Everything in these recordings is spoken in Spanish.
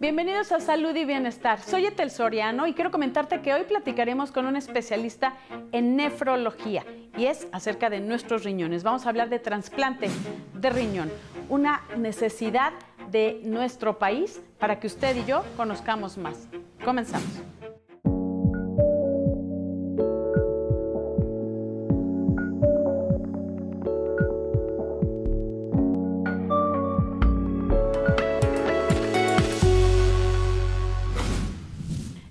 Bienvenidos a Salud y Bienestar. Soy Etel Soriano y quiero comentarte que hoy platicaremos con un especialista en nefrología y es acerca de nuestros riñones. Vamos a hablar de trasplante de riñón, una necesidad de nuestro país para que usted y yo conozcamos más. Comenzamos.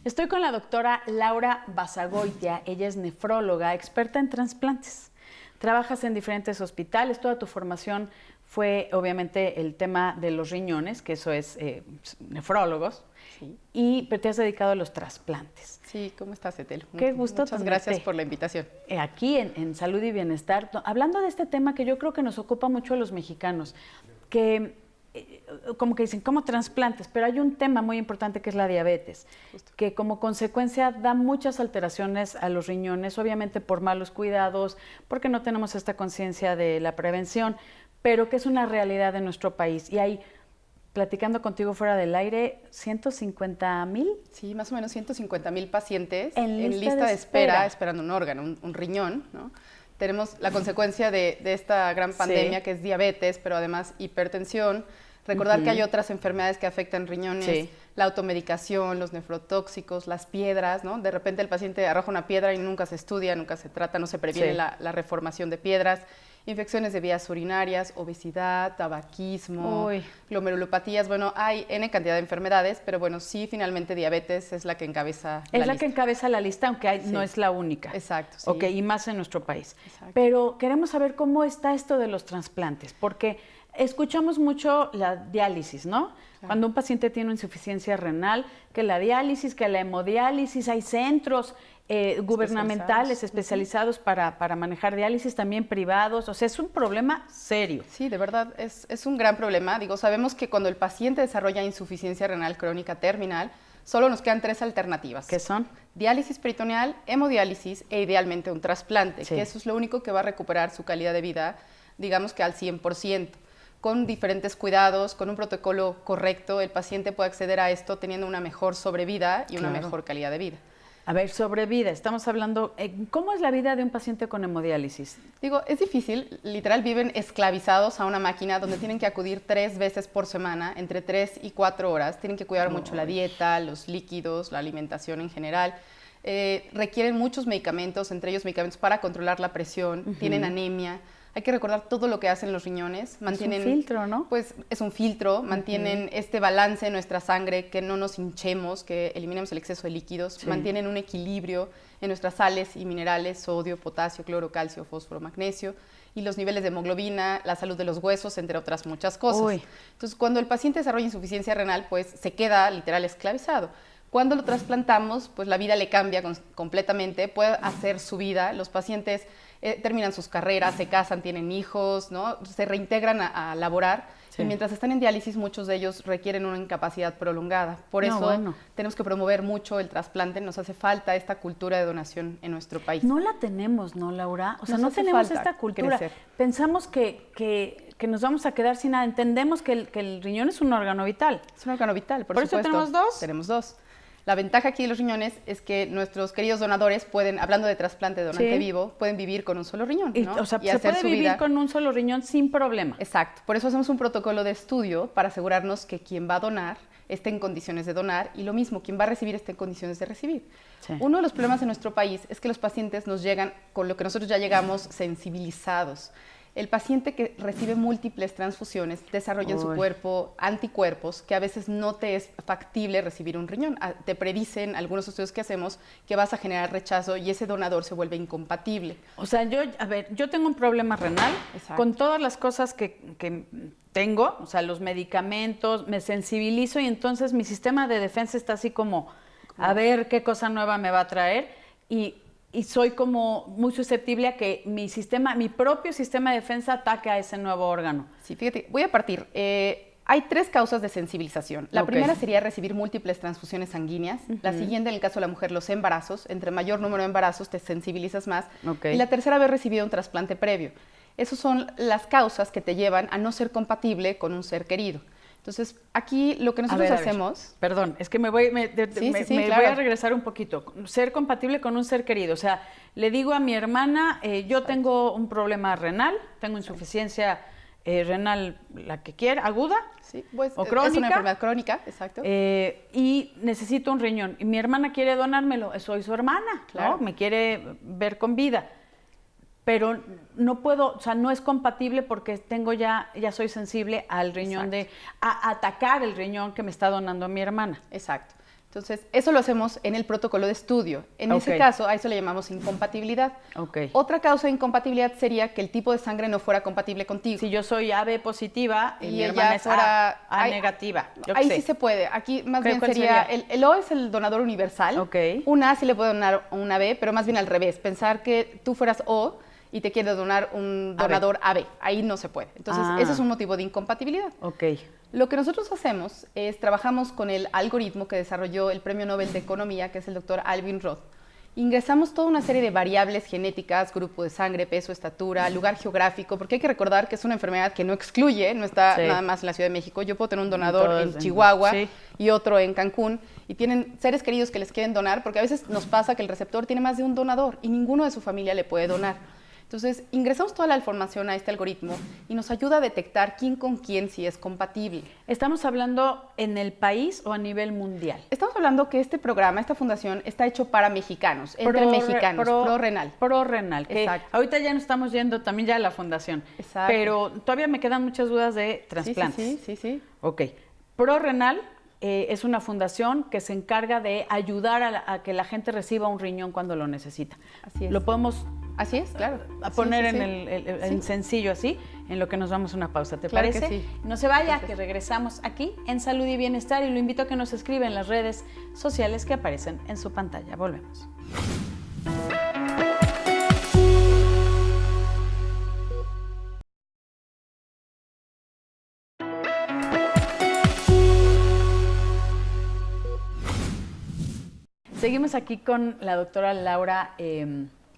Estoy con la doctora Laura Basagoitia. Ella es nefróloga, experta en trasplantes. Trabajas en diferentes hospitales, toda tu formación fue obviamente el tema de los riñones, que eso es nefrólogos, sí. Pero te has dedicado a los trasplantes. Sí, ¿cómo estás, Etel? Qué gusto. Muchas gracias por la invitación. Aquí en Salud y Bienestar, hablando de este tema que yo creo que nos ocupa mucho a los mexicanos, que como que dicen, ¿cómo trasplantes? Pero hay un tema muy importante que es la diabetes, justo, que como consecuencia da muchas alteraciones a los riñones, obviamente por malos cuidados, porque no tenemos esta conciencia de la prevención, pero que es una realidad de nuestro país. Y hay, platicando contigo fuera del aire, 150,000. Sí, más o menos 150,000 pacientes en lista de espera esperando un órgano, un riñón, ¿no? Tenemos la consecuencia de esta gran pandemia, sí, que es diabetes, pero además hipertensión. Recordar que hay otras enfermedades que afectan riñones, sí, la automedicación, los nefrotóxicos, las piedras, ¿no? De repente el paciente arroja una piedra y nunca se estudia, nunca se trata, no se previene, sí, la reformación de piedras, infecciones de vías urinarias, obesidad, tabaquismo, glomerulopatías. Bueno, hay N cantidad de enfermedades, pero bueno, sí, finalmente diabetes es la que encabeza la lista. Es la que encabeza la lista, aunque sí, no es la única. Exacto, sí. Ok, y más en nuestro país. Exacto. Pero queremos saber cómo está esto de los trasplantes, porque escuchamos mucho la diálisis, ¿no? Claro. Cuando un paciente tiene insuficiencia renal, que la diálisis, que la hemodiálisis, hay centros gubernamentales especializados para manejar diálisis, también privados, o sea, es un problema serio. Sí, de verdad, es un gran problema. Digo, sabemos que cuando el paciente desarrolla insuficiencia renal crónica terminal, solo nos quedan 3 alternativas. ¿Qué son? Diálisis peritoneal, hemodiálisis e idealmente un trasplante, sí, que eso es lo único que va a recuperar su calidad de vida, digamos que al 100%. Con diferentes cuidados, con un protocolo correcto, el paciente puede acceder a esto teniendo una mejor sobrevida y una mejor calidad de vida. A ver, sobrevida, estamos hablando, ¿cómo es la vida de un paciente con hemodiálisis? Digo, es difícil, literal viven esclavizados a una máquina donde tienen que acudir 3 veces por semana, entre 3 y 4 horas, tienen que cuidar mucho la dieta, los líquidos, la alimentación en general. Requieren muchos medicamentos, entre ellos medicamentos para controlar la presión, tienen anemia. Hay que recordar todo lo que hacen los riñones. Mantienen, es un filtro, ¿no? Pues es un filtro, mantienen este balance en nuestra sangre, que no nos hinchemos, que eliminemos el exceso de líquidos, sí, mantienen un equilibrio en nuestras sales y minerales, sodio, potasio, cloro, calcio, fósforo, magnesio, y los niveles de hemoglobina, la salud de los huesos, entre otras muchas cosas. Entonces, cuando el paciente desarrolla insuficiencia renal, pues se queda literal esclavizado. Cuando lo trasplantamos, pues la vida le cambia completamente, puede hacer su vida. Los pacientes terminan sus carreras, se casan, tienen hijos, ¿no? Se reintegran a laborar, sí, y mientras están en diálisis muchos de ellos requieren una incapacidad prolongada. Por eso tenemos que promover mucho el trasplante, nos hace falta esta cultura de donación en nuestro país. No la tenemos, ¿no, Laura? O sea, no tenemos esta cultura. Crecer. Pensamos que nos vamos a quedar sin nada. Entendemos que el riñón es un órgano vital. Es un órgano vital, por supuesto. ¿Por eso tenemos 2? Tenemos 2. La ventaja aquí de los riñones es que nuestros queridos donadores pueden, hablando de trasplante de donante, sí, vivo, pueden vivir con un solo riñón, ¿no? O sea, se puede vivir con un solo riñón sin problema. Exacto. Por eso hacemos un protocolo de estudio para asegurarnos que quien va a donar esté en condiciones de donar y lo mismo, quien va a recibir esté en condiciones de recibir. Sí. Uno de los problemas en nuestro país es que los pacientes nos llegan con lo que nosotros ya llegamos sensibilizados. El paciente que recibe múltiples transfusiones desarrolla en su cuerpo anticuerpos que a veces no te es factible recibir un riñón. Te predicen algunos estudios que hacemos que vas a generar rechazo y ese donador se vuelve incompatible. O sea, yo tengo un problema renal. Exacto. Con todas las cosas que tengo, o sea, los medicamentos, me sensibilizo y entonces mi sistema de defensa está así como a ver qué cosa nueva me va a traer y soy como muy susceptible a que mi propio sistema de defensa ataque a ese nuevo órgano. Sí, fíjate, voy a partir. Hay 3 causas de sensibilización. La primera sería recibir múltiples transfusiones sanguíneas. La siguiente, en el caso de la mujer, los embarazos. Entre mayor número de embarazos te sensibilizas más. Y la tercera, haber recibido un trasplante previo. Esas son las causas que te llevan a no ser compatible con un ser querido. Entonces, aquí lo que nosotros hacemos... Perdón, es que me voy claro. voy a regresar un poquito. Ser compatible con un ser querido. O sea, le digo a mi hermana, yo tengo un problema renal, tengo insuficiencia renal, la que quiera, aguda pues, o crónica. Es una enfermedad crónica, exacto. Y necesito un riñón. Y mi hermana quiere donármelo. Soy su hermana, claro. ¿no? Me quiere ver con vida. Pero no puedo, o sea, no es compatible porque tengo ya soy sensible al riñón a atacar el riñón que me está donando mi hermana. Exacto. Entonces, eso lo hacemos en el protocolo de estudio. En ese caso, a eso le llamamos incompatibilidad. Otra causa de incompatibilidad sería que el tipo de sangre no fuera compatible contigo. Si yo soy AB positiva y mi hermana es A negativa. Ahí sí se puede. Aquí más bien sería, el O es el donador universal. Un A sí le puede donar una B, pero más bien al revés. Pensar que tú fueras O y te quiere donar un donador AB. Ahí no se puede. Entonces, ese es un motivo de incompatibilidad. Lo que nosotros hacemos es, trabajamos con el algoritmo que desarrolló el Premio Nobel de Economía, que es el doctor Alvin Roth. Ingresamos toda una serie de variables genéticas, grupo de sangre, peso, estatura, lugar geográfico, porque hay que recordar que es una enfermedad que no excluye, no está nada más en la Ciudad de México. Yo puedo tener un donador en Chihuahua y otro en Cancún, y tienen seres queridos que les quieren donar, porque a veces nos pasa que el receptor tiene más de un donador y ninguno de su familia le puede donar. Entonces, ingresamos toda la información a este algoritmo y nos ayuda a detectar quién con quién si es compatible. ¿Estamos hablando en el país o a nivel mundial? Estamos hablando que este programa, esta fundación, está hecho para mexicanos, entre mexicanos, ProRenal. ProRenal, que ahorita ya nos estamos yendo también ya a la fundación. Pero todavía me quedan muchas dudas de trasplantes. Sí. Ok. ProRenal es una fundación que se encarga de ayudar a que la gente reciba un riñón cuando lo necesita. Así es. Lo podemos... Así es, claro. A poner en sencillo así, en lo que nos vamos a una pausa, ¿te parece? Que sí. No se vaya, que regresamos aquí en Salud y Bienestar y lo invito a que nos escriba en las redes sociales que aparecen en su pantalla. Volvemos. Seguimos aquí con la doctora Laura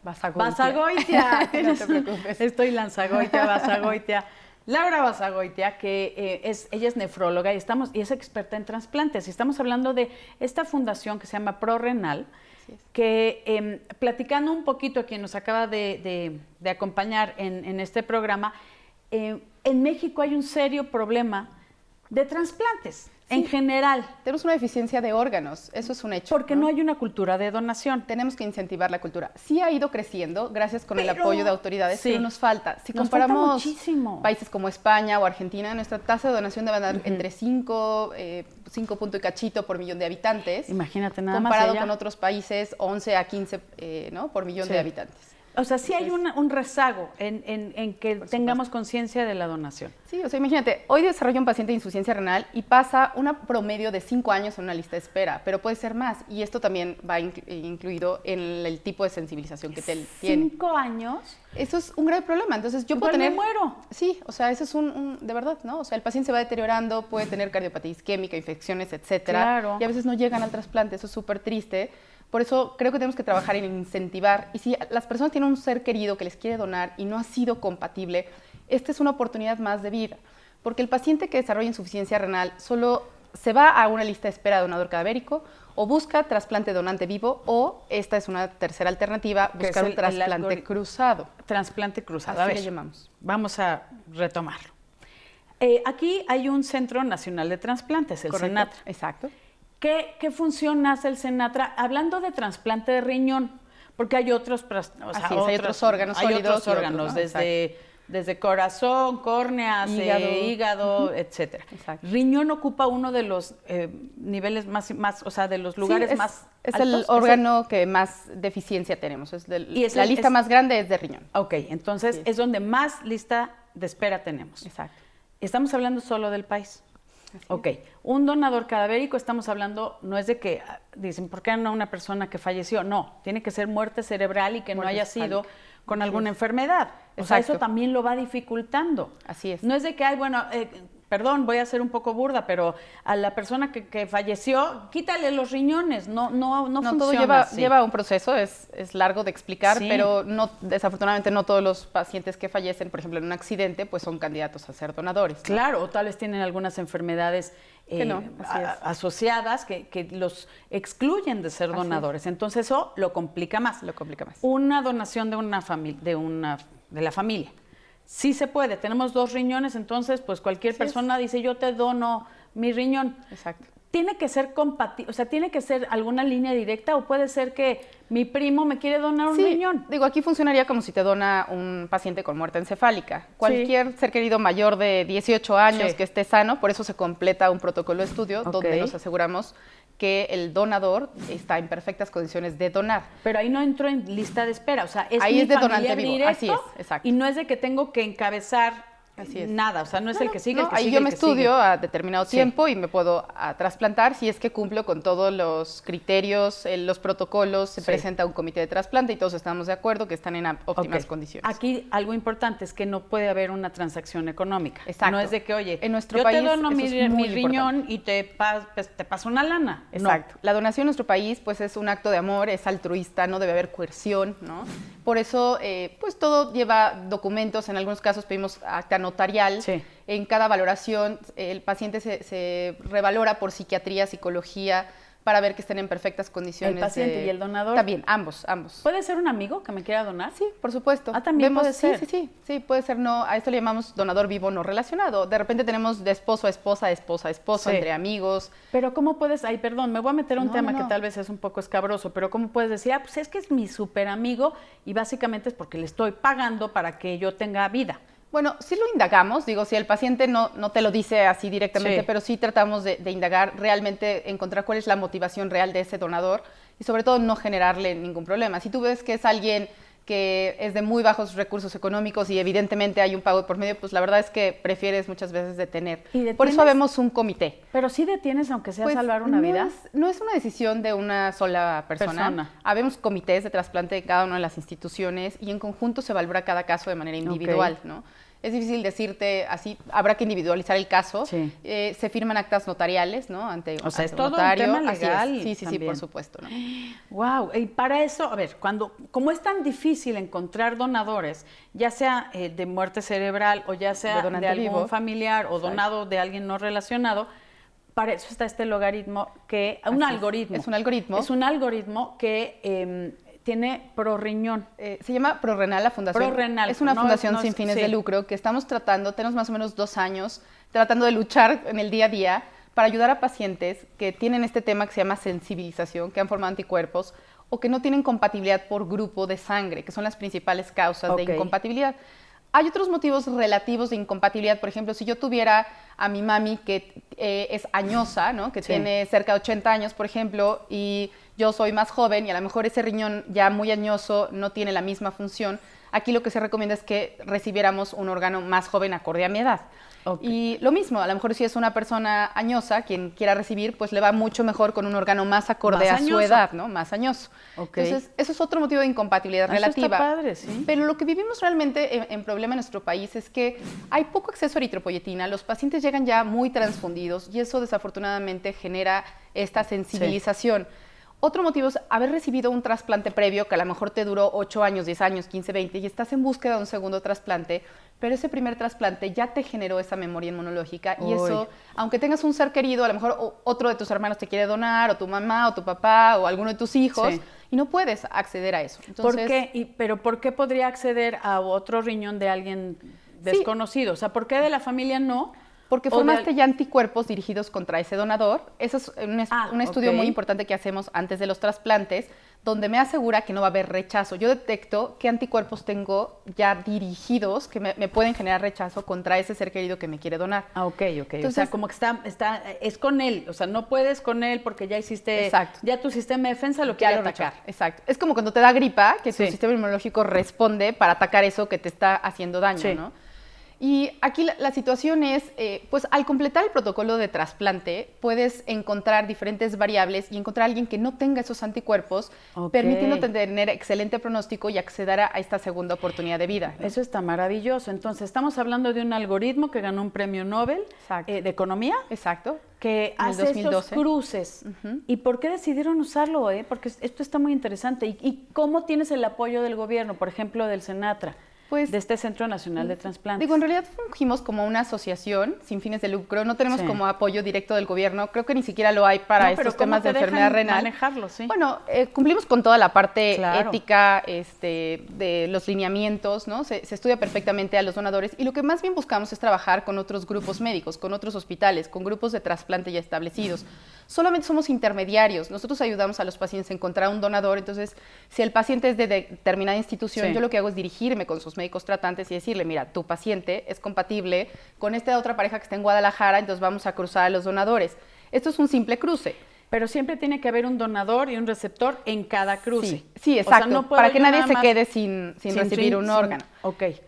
Basagoitia. No te preocupes. Estoy Basagoitia. Laura Basagoitia, que ella es nefróloga y es experta en trasplantes. Y estamos hablando de esta fundación que se llama ProRenal, que platicando un poquito a quien nos acaba de acompañar en este programa, en México hay un serio problema de trasplantes. En general. Tenemos una deficiencia de órganos, eso es un hecho. Porque no hay una cultura de donación. Tenemos que incentivar la cultura. Sí ha ido creciendo, gracias con el apoyo de autoridades, pero nos falta. Si comparamos países como España o Argentina, nuestra tasa de donación debe andar entre 5 punto y cachito por millón de habitantes. Imagínate nada más. Comparado con otros países, 11 a 15 ¿no? por millón de habitantes. O sea, sí hay un rezago en que tengamos conciencia de la donación. Sí, o sea, imagínate, hoy desarrolla un paciente de insuficiencia renal y pasa un promedio de 5 años en una lista de espera, pero puede ser más. Y esto también va incluido en el tipo de sensibilización que tiene. 5 años. Eso es un grave problema. Entonces, yo puedo tener... me muero. Sí, o sea, eso es de verdad, ¿no? O sea, el paciente se va deteriorando, puede tener cardiopatía isquémica, infecciones, etcétera. Claro. Y a veces no llegan al trasplante, eso es súper triste. Por eso creo que tenemos que trabajar en incentivar. Y si las personas tienen un ser querido que les quiere donar y no ha sido compatible, esta es una oportunidad más de vida. Porque el paciente que desarrolla insuficiencia renal solo se va a una lista de espera de donador cadavérico o busca trasplante donante vivo o, esta es una tercera alternativa, buscar un trasplante cruzado. Trasplante cruzado. Así le llamamos. Vamos a retomarlo. Aquí hay un Centro Nacional de Trasplantes, el Senatra. Exacto. ¿Qué función hace el Senatra? Hablando de trasplante de riñón, porque hay otros, hay otros órganos sólidos. Hay otros órganos, desde corazón, córneas, hígado, etcétera. Exacto. Riñón ocupa uno de los niveles más, o sea, de los lugares más es altos. El órgano que más deficiencia tenemos. La lista más grande es de riñón. Ok, entonces es donde más lista de espera tenemos. Exacto. Estamos hablando solo del país. Ok, un donador cadavérico, estamos hablando, no es de que dicen, ¿por qué no una persona que falleció? No, tiene que ser muerte cerebral y que no haya sido con alguna enfermedad. O sea, eso también lo va dificultando. Así es. No es de que hay, bueno, perdón, voy a ser un poco burda, pero a la persona que falleció, quítale los riñones, no funciona todo lleva un proceso, es largo de explicar, Sí. pero desafortunadamente no todos los pacientes que fallecen, por ejemplo, en un accidente, pues son candidatos a ser donadores, ¿no? Claro, o tal vez tienen algunas enfermedades Que no, así es. asociadas que los excluyen de ser Así donadores. Entonces eso lo complica más. Lo complica más. Una donación de una familia, de la familia. Sí se puede. Tenemos 2 riñones, entonces pues cualquier Así es. persona dice yo te dono mi riñón. Exacto. Tiene que ser compatible, o sea, tiene que ser alguna línea directa o puede ser que mi primo me quiere donar un Sí, riñón. digo, aquí funcionaría como si te dona un paciente con muerte encefálica. Cualquier ser querido mayor de 18 años Sí. que esté sano, por eso se completa un protocolo de estudio Ok. donde nos aseguramos que el donador está en perfectas condiciones de donar. Pero ahí no entro en lista de espera, o sea, es Ahí mi es de familiar donante vivo, directo así es, exacto. y no es de que tengo que encabezar Así es. nada, o sea, no es el que sigue, No, el que ahí sigue, yo el me que estudio sigue. a determinado Sí. tiempo y me puedo trasplantar si es que cumplo con todos los criterios, los protocolos, se Sí. presenta un comité de trasplante y todos estamos de acuerdo que están en óptimas Ok. condiciones. Aquí algo importante es que no puede haber una transacción económica. Exacto. No es de que, oye, En nuestro yo país te dono eso es muy mi riñón importante. y te paso una lana. No. Exacto. La donación en nuestro país pues es un acto de amor, es altruista, no debe haber coerción, ¿no? Por eso pues todo lleva documentos, en algunos casos pedimos acta notarial. Sí. En cada valoración el paciente se revalora por psiquiatría, psicología, para ver que estén en perfectas condiciones. ¿El paciente y el donador? También, ambos. ¿Puede ser un amigo que me quiera donar? Sí, por supuesto. Ah, también puede ser. Sí, puede ser no, a esto le llamamos donador vivo no relacionado. De repente tenemos de esposo a esposa, de esposa a esposo, Sí. entre amigos. Pero ¿cómo puedes? Ay, perdón, me voy a meter a un No, tema no, que no. tal vez es un poco escabroso, pero ¿cómo puedes decir, pues es que es mi súper amigo y básicamente es porque le estoy pagando para que yo tenga vida? Bueno, sí lo indagamos, digo, si el paciente no te lo dice así directamente, Sí. pero sí tratamos de indagar, realmente encontrar cuál es la motivación real de ese donador y sobre todo no generarle ningún problema. Si tú ves que es alguien que es de muy bajos recursos económicos y evidentemente hay un pago por medio, pues la verdad es que prefieres muchas veces detener. ¿Y Por eso detienes? habemos un comité. Pero sí detienes aunque sea Pues, salvar una vida. No es una decisión de una sola persona. Habemos comités de trasplante de cada una de las instituciones y en conjunto se valora cada caso de manera individual, Ok. ¿no? Es difícil decirte así, habrá que individualizar el caso. Sí. Se firman actas notariales, ¿no? O sea, ante es un todo un notario. tema Así es. legal Sí, también. por supuesto, ¿no? Wow, y para eso, a ver, como es tan difícil encontrar donadores, ya sea de muerte cerebral o ya sea De donante de algún vivo. familiar o Exacto. donado de alguien no relacionado, para eso está este logaritmo un Así es. algoritmo. Es un algoritmo. Es un algoritmo que tiene prorriñón. Se llama ProRenal la fundación. ProRenal, Es una no, fundación no, sin fines sí. de lucro que estamos tenemos más o menos 2 años tratando de luchar en el día a día para ayudar a pacientes que tienen este tema que se llama sensibilización, que han formado anticuerpos o que no tienen compatibilidad por grupo de sangre, que son las principales causas de Ok. incompatibilidad. Hay otros motivos relativos de incompatibilidad. Por ejemplo, si yo tuviera a mi mami que es añosa, ¿no? Que Sí. tiene cerca de 80 años, por ejemplo, y yo soy más joven y a lo mejor ese riñón ya muy añoso no tiene la misma función, aquí lo que se recomienda es que recibiéramos un órgano más joven acorde a mi edad. Ok. Y lo mismo, a lo mejor si es una persona añosa, quien quiera recibir, pues le va mucho mejor con un órgano más acorde Más a su añoso. edad, ¿no? Más añoso. Ok. Entonces, eso es otro motivo de incompatibilidad Eso está relativa. padre, sí. Pero lo que vivimos realmente en problema en nuestro país es que hay poco acceso a eritropoyetina, los pacientes llegan ya muy transfundidos y eso desafortunadamente genera esta sensibilización. Otro motivo es haber recibido un trasplante previo que a lo mejor te duró 8 años, 10 años, 15, 20 y estás en búsqueda de un segundo trasplante, pero ese primer trasplante ya te generó esa memoria inmunológica y Uy. eso, aunque tengas un ser querido, a lo mejor otro de tus hermanos te quiere donar, o tu mamá, o tu papá, o alguno de tus hijos, Sí. y no puedes acceder a eso. ¿Por Entonces, qué? ¿Pero por qué podría acceder a otro riñón de alguien desconocido? O sea, ¿por qué de la familia no? Porque O de formaste ya anticuerpos dirigidos contra ese donador. Eso es un estudio ok. muy importante que hacemos antes de los trasplantes, donde me asegura que no va a haber rechazo. Yo detecto qué anticuerpos tengo ya dirigidos que me pueden generar rechazo contra ese ser querido que me quiere donar. Ah, ok. Entonces, o sea, como que es con él. O sea, no puedes con él porque ya hiciste, Exacto. ya tu sistema de defensa lo ya quiere lo atacar. rechazo. Exacto. Es como cuando te da gripa, que tu Sí. sistema inmunológico responde para atacar eso que te está haciendo daño, Sí. ¿no? Y aquí la situación es, pues al completar el protocolo de trasplante, puedes encontrar diferentes variables y encontrar a alguien que no tenga esos anticuerpos, permitiéndote tener excelente pronóstico y acceder a esta segunda oportunidad de vida, ¿no? Eso está maravilloso. Entonces, estamos hablando de un algoritmo que ganó un premio Nobel de Economía. Exacto. Que hace estos cruces. ¿Y por qué decidieron usarlo? Porque esto está muy interesante. ¿Y cómo tienes el apoyo del gobierno, por ejemplo, del Senatra? Pues, de este Centro Nacional de Trasplantes. Digo, en realidad fungimos como una asociación sin fines de lucro, no tenemos como apoyo directo del gobierno, creo que ni siquiera lo hay para estos temas de enfermedad renal. Manejarlo, sí. Bueno, cumplimos con toda la parte ética de los lineamientos, ¿no? Se estudia perfectamente a los donadores y lo que más bien buscamos es trabajar con otros grupos médicos, con otros hospitales, con grupos de trasplante ya establecidos. Solamente somos intermediarios, nosotros ayudamos a los pacientes a encontrar un donador, entonces si el paciente es de determinada institución, yo lo que hago es dirigirme con sus médicos tratantes y decirle, mira, tu paciente es compatible con esta otra pareja que está en Guadalajara, entonces vamos a cruzar a los donadores. Esto es un simple cruce. Pero siempre tiene que haber un donador y un receptor en cada cruce. Sí, exacto, o sea, no para que nadie se quede sin recibir un órgano.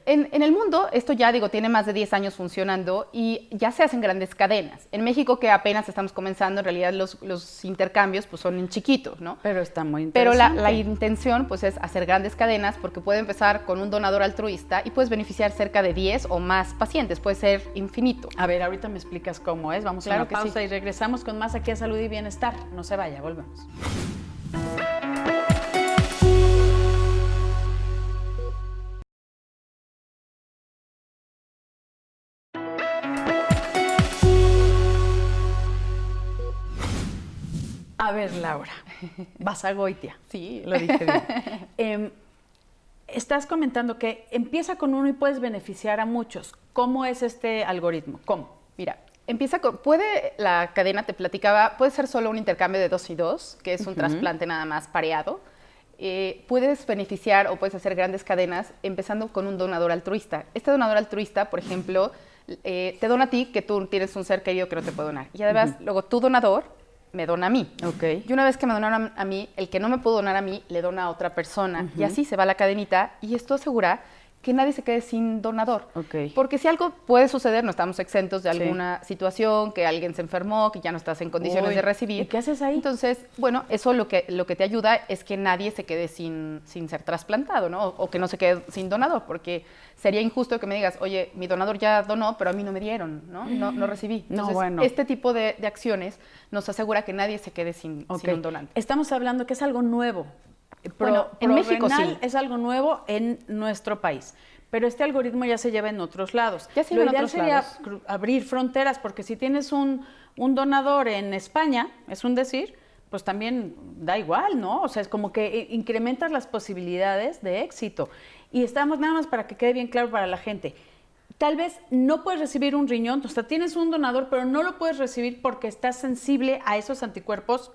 En el mundo, esto ya, digo, tiene más de 10 años funcionando y ya se hacen grandes cadenas. En México, que apenas estamos comenzando, en realidad los intercambios pues son en chiquitos, ¿no? Pero está muy interesante. Pero la intención pues es hacer grandes cadenas porque puede empezar con un donador altruista y puedes beneficiar cerca de 10 o más pacientes, puede ser infinito. A ver, ahorita me explicas cómo es. Vamos a una pausa y regresamos con más aquí a Salud y Bienestar. No se vaya, volvemos. A ver, Laura, Basagoitia. Sí, lo dije bien. Estás comentando que empieza con uno y puedes beneficiar a muchos. ¿Cómo es este algoritmo? ¿Cómo? Mira, la cadena te platicaba, puede ser solo un intercambio de 2 y 2, que es un trasplante nada más pareado. Puedes beneficiar o puedes hacer grandes cadenas empezando con un donador altruista. Este donador altruista, por ejemplo, te dona a ti que tú tienes un ser querido que no te puede donar. Y además, luego tu donador me dona a mí. Y una vez que me donaron a mí, el que no me pudo donar a mí, le dona a otra persona. Y así se va la cadenita y esto asegura que nadie se quede sin donador. Porque si algo puede suceder, no estamos exentos de alguna situación, que alguien se enfermó, que ya no estás en condiciones de recibir. ¿Y qué haces ahí? Entonces, bueno, eso lo que te ayuda es que nadie se quede sin ser trasplantado, ¿no? O que no se quede sin donador, porque sería injusto que me digas, oye, mi donador ya donó, pero a mí no me dieron, ¿no? No recibí. Entonces, este tipo de acciones nos asegura que nadie se quede sin un donante. Estamos hablando que es algo nuevo. Bueno, en México sí. Es algo nuevo en nuestro país, pero este algoritmo ya se lleva en otros lados. Ya se lleva en otros lados. Lo ideal sería abrir fronteras, porque si tienes un donador en España, es un decir, pues también da igual, ¿no? O sea, es como que incrementas las posibilidades de éxito. Y estamos, nada más para que quede bien claro para la gente, tal vez no puedes recibir un riñón, o sea, tienes un donador, pero no lo puedes recibir porque estás sensible a esos anticuerpos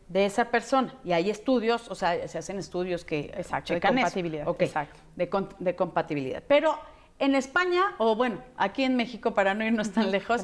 de esa persona. Y hay estudios, o sea, se hacen estudios que checan de compatibilidad. Exacto. De compatibilidad. Pero en España, o bueno, aquí en México, para no irnos tan lejos,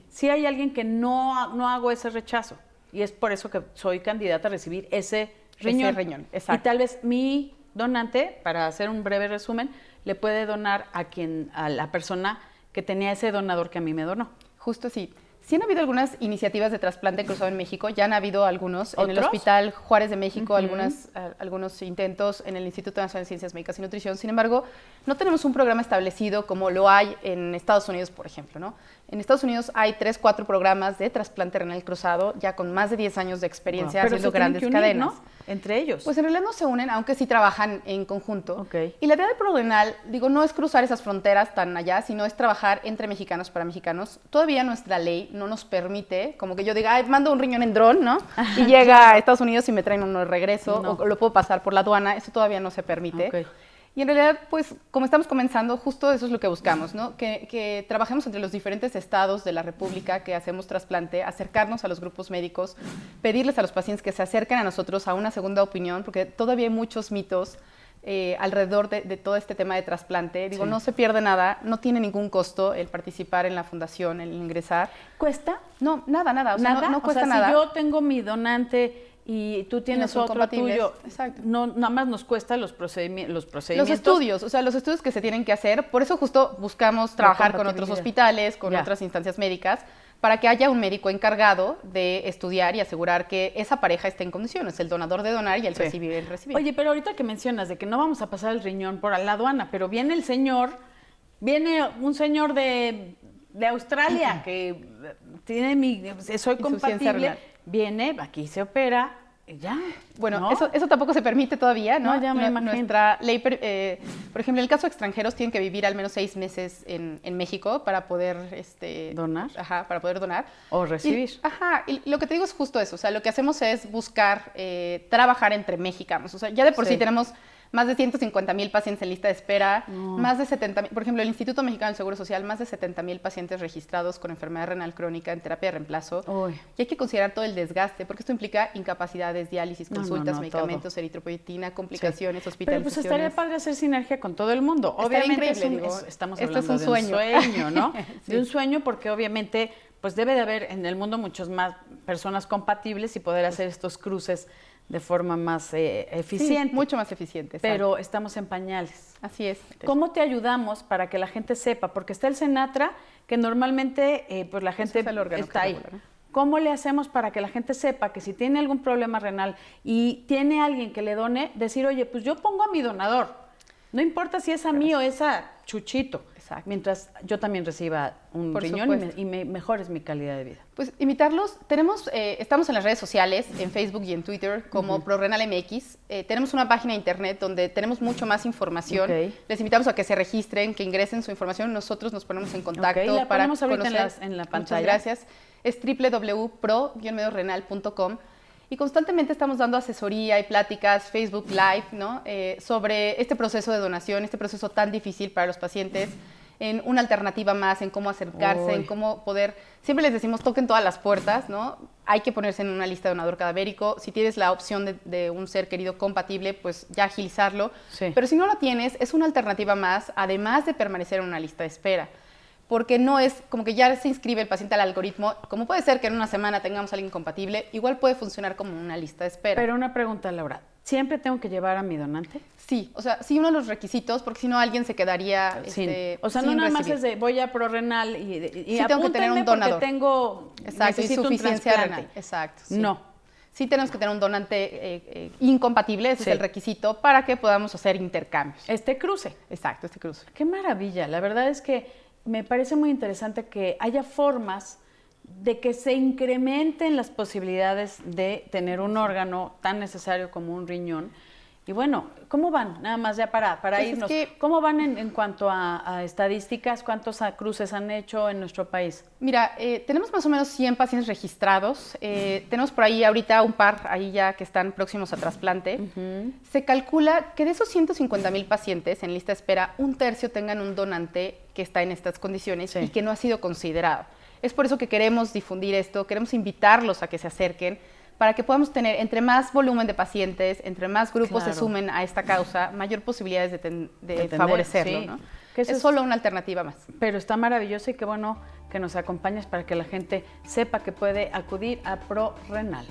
sí hay alguien que no hago ese rechazo. Y es por eso que soy candidata a recibir ese riñón. Exacto. Y tal vez mi donante, para hacer un breve resumen, le puede donar a la persona que tenía ese donador que a mí me donó. Justo así. Sí han habido algunas iniciativas de trasplante cruzado en México, ya han habido algunos en el Hospital Juárez de México, algunos intentos en el Instituto Nacional de Ciencias Médicas y Nutrición. Sin embargo, no tenemos un programa establecido como lo hay en Estados Unidos, por ejemplo, ¿no? En Estados Unidos hay 3, 4 programas de trasplante renal cruzado, ya con más de 10 años de experiencia haciendo grandes cadenas. ¿No? Entre ellos. Pues en realidad no se unen, aunque sí trabajan en conjunto. Y la idea del ProRenal, digo, no es cruzar esas fronteras tan allá, sino es trabajar entre mexicanos para mexicanos. Todavía nuestra ley no nos permite, como que yo diga, mando un riñón en dron, ¿no? Y llega a Estados Unidos y me traen uno de regreso, o lo puedo pasar por la aduana, eso todavía no se permite. Y en realidad, pues, como estamos comenzando, justo eso es lo que buscamos, ¿no? Que trabajemos entre los diferentes estados de la República que hacemos trasplante, acercarnos a los grupos médicos, pedirles a los pacientes que se acerquen a nosotros a una segunda opinión, porque todavía hay muchos mitos alrededor de todo este tema de trasplante. Digo, no se pierde nada, no tiene ningún costo el participar en la fundación, el ingresar. ¿Cuesta? No, nada. O sea, ¿Nada? No cuesta o sea, nada. Si yo tengo mi donante y tú tienes son otro compatibles. tuyo. Exacto. No, nada más nos cuesta los procedimientos. Los estudios, o sea, los estudios que se tienen que hacer, por eso justo buscamos trabajar con otros hospitales, con otras instancias médicas, para que haya un médico encargado de estudiar y asegurar que esa pareja esté en condiciones, el donador de donar y el recibir el recibir. Oye, pero ahorita que mencionas de que no vamos a pasar el riñón por la aduana, pero viene un señor de Australia que tiene soy compatible, viene, aquí se opera, ya. Bueno, ¿no? eso tampoco se permite todavía, ¿no? No, ya me imagino. Nuestra ley, por ejemplo, en el caso de extranjeros tienen que vivir al menos 6 meses en México para poder donar. Ajá, para poder donar. O recibir. Y lo que te digo es justo eso, o sea, lo que hacemos es buscar trabajar entre mexicanos, o sea, ya de por sí tenemos más de 150,000 pacientes en lista de espera, más de 70,000, por ejemplo, el Instituto Mexicano del Seguro Social, más de 70,000 pacientes registrados con enfermedad renal crónica en terapia de reemplazo. Uy. Y hay que considerar todo el desgaste, porque esto implica incapacidades, diálisis, consultas, medicamentos, eritropoyetina, complicaciones, hospitalizaciones. Pero pues estaría padre hacer sinergia con todo el mundo. Obviamente estamos hablando de un sueño, ¿no? Sí. De un sueño, porque obviamente pues debe de haber en el mundo muchas más personas compatibles y poder hacer estos cruces de forma más eficiente. Sí, mucho más eficiente. Pero estamos en pañales. Así es. ¿Cómo te ayudamos para que la gente sepa? Porque está el Senatra, que normalmente pues la gente está ahí. ¿No? ¿Cómo le hacemos para que la gente sepa que si tiene algún problema renal y tiene alguien que le done, decir, oye, pues yo pongo a mi donador? No importa si es a mí o es a Chuchito. Exacto. Mientras yo también reciba un riñón y mejores mi calidad de vida. Pues invitarlos, estamos en las redes sociales, en Facebook y en Twitter como ProRenal MX. Tenemos una página de internet donde tenemos mucho más información. Les invitamos a que se registren, que ingresen su información. Nosotros nos ponemos en contacto la para ponemos ahorita conocer. en la pantalla. Muchas gracias. Es www.pro-renal.com. Y constantemente estamos dando asesoría y pláticas, Facebook Live, ¿no? Sobre este proceso de donación, este proceso tan difícil para los pacientes, en una alternativa más, en cómo acercarse, en cómo poder... Siempre les decimos, toquen todas las puertas, ¿no? Hay que ponerse en una lista de donador cadavérico. Si tienes la opción de un ser querido compatible, pues ya agilizarlo. Sí. Pero si no lo tienes, es una alternativa más, además de permanecer en una lista de espera. Porque no es como que ya se inscribe el paciente al algoritmo, como puede ser que en una semana tengamos a alguien compatible, igual puede funcionar como una lista de espera. Pero una pregunta, Laura, ¿siempre tengo que llevar a mi donante? Sí, o sea, sí uno de los requisitos, porque si no alguien se quedaría o sea, no nada más es de voy a ProRenal y sí tengo que tener un donador. Necesito insuficiencia renal. Exacto. Sí. No. Sí tenemos que tener un donante incompatible, ese es el requisito, para que podamos hacer intercambios. Este cruce. Exacto, este cruce. Qué maravilla, la verdad es que me parece muy interesante que haya formas de que se incrementen las posibilidades de tener un órgano tan necesario como un riñón. Y bueno, ¿cómo van? Nada más ya para pues irnos. ¿Cómo van en cuanto a estadísticas? ¿Cuántos cruces han hecho en nuestro país? Mira, tenemos más o menos 100 pacientes registrados. Tenemos por ahí ahorita un par ahí ya que están próximos a trasplante. Se calcula que de esos 150,000 pacientes en lista de espera, 1/3 tengan un donante que está en estas condiciones y que no ha sido considerado. Es por eso que queremos difundir esto, queremos invitarlos a que se acerquen, para que podamos tener, entre más volumen de pacientes, entre más grupos se sumen a esta causa, mayor posibilidades de favorecerlo, ¿no? Que es solo una alternativa más. Pero está maravilloso y qué bueno que nos acompañes para que la gente sepa que puede acudir a ProRenal.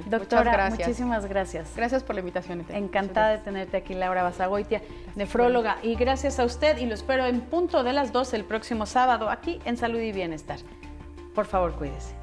Doctora, muchísimas gracias. Gracias por la invitación. Encantada de tenerte aquí, Laura Basagoitia, nefróloga. Y gracias a usted, y lo espero en punto de las 12 el próximo sábado, aquí en Salud y Bienestar. Por favor, cuídese.